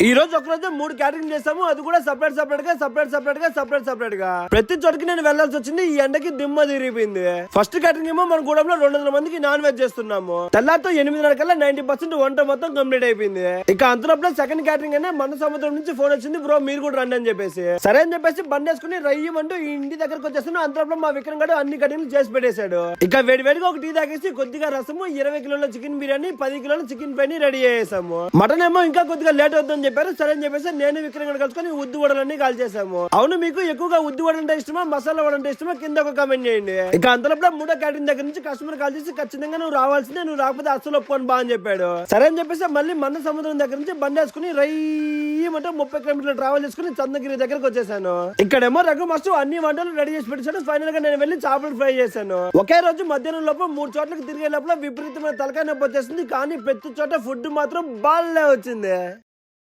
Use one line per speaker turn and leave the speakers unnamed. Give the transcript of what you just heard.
ఈ రోజు ఒక రోజు 3 క్యాటరింగ్ చేసాము. అది కూడా సపరేట్ గా ప్రతి చోటకి నేను వెళ్లాల్సి వచ్చింది. ఈ ఎండకి దిమ్మ తిరిగిపోయింది. ఫస్ట్ క్యాటరింగ్ ఏమో మన గూడెంలో 200 మందికి నాన్ వెజ్ చేస్తున్నాము. తెల్లారితో 8:30 కల్లా 90% వంట మొత్తం కంప్లీట్ అయిపోయింది. ఇక అంతలోపల సెకండ్ క్యాటరింగ్ అయినా మన సముద్రం నుంచి ఫోన్ వచ్చింది, బ్రో మీరు కూడా రండి అని చెప్పేసి. సరే అని చెప్పేసి బండి వేసుకుని రయ్యమంటూ ఈ ఇంటి దగ్గరకు వచ్చేస్తున్నాం. అంతలోపల మా విక్రమ్ గడు అన్ని కటింగ్లు చేసి పెట్టేశాడు. ఇక వేడివేడిగా ఒక టీ తాగేసి కొద్దిగా రసము, 20 కిలోల చికెన్ బిర్యానీ, 10 కిలోల చికెన్ ఫ్రై రెడీ చేసాము. మటన్ ఏమో ఇంకా కొద్దిగా లేట్ అవుతుందని చెప్పారు. సరే అని చెప్పేసి నేను విక్రమ్ గడు కలుసుకొని ఉద్దు వడలన్నీ కాల్ చేసాము. అవును, మీకు ఎక్కువగా ఉద్దు వడ అంటే ఇష్టమా, మసాలా వడ అంటే ఇష్టమా, కింద ఒక కామెంట్ చేయండి. ఇక అంతలోపల 3వ క్యాటరింగ్ దగ్గర నుంచి కస్టమర్ కాల్ చేసి ఖచ్చితంగా నువ్వు రావాల్సిందే, నువ్వు రాకపోతే అస్సలు ఒప్పుకొని బా అని చెప్పాడు. సరే అని చెప్పేసి మళ్ళీ మన సముద్రం దగ్గర నుంచి బండి వేసుకుని రయ్యమంటే 30 కిలోమీటర్లు ట్రావెల్ చేసుకుని చంద్రగిరి దగ్గరకు వచ్చేసాను. ఇక్కడేమో రఘు మాస్టర్ అన్ని వంటలు రెడీ చేసి పెట్టాడు. ఫైనల్ గా నేను వెళ్ళి చేపలు ఫ్రై చేశాను. ఒకే రోజు మధ్యాహ్నం లోపల 3 చోట్లకి తిరిగే లోపల విపరీతమైన తలకాయ నొప్పి వచ్చేసింది. కానీ ప్రతి చోట ఫుడ్ మాత్రం బాగా వచ్చింది.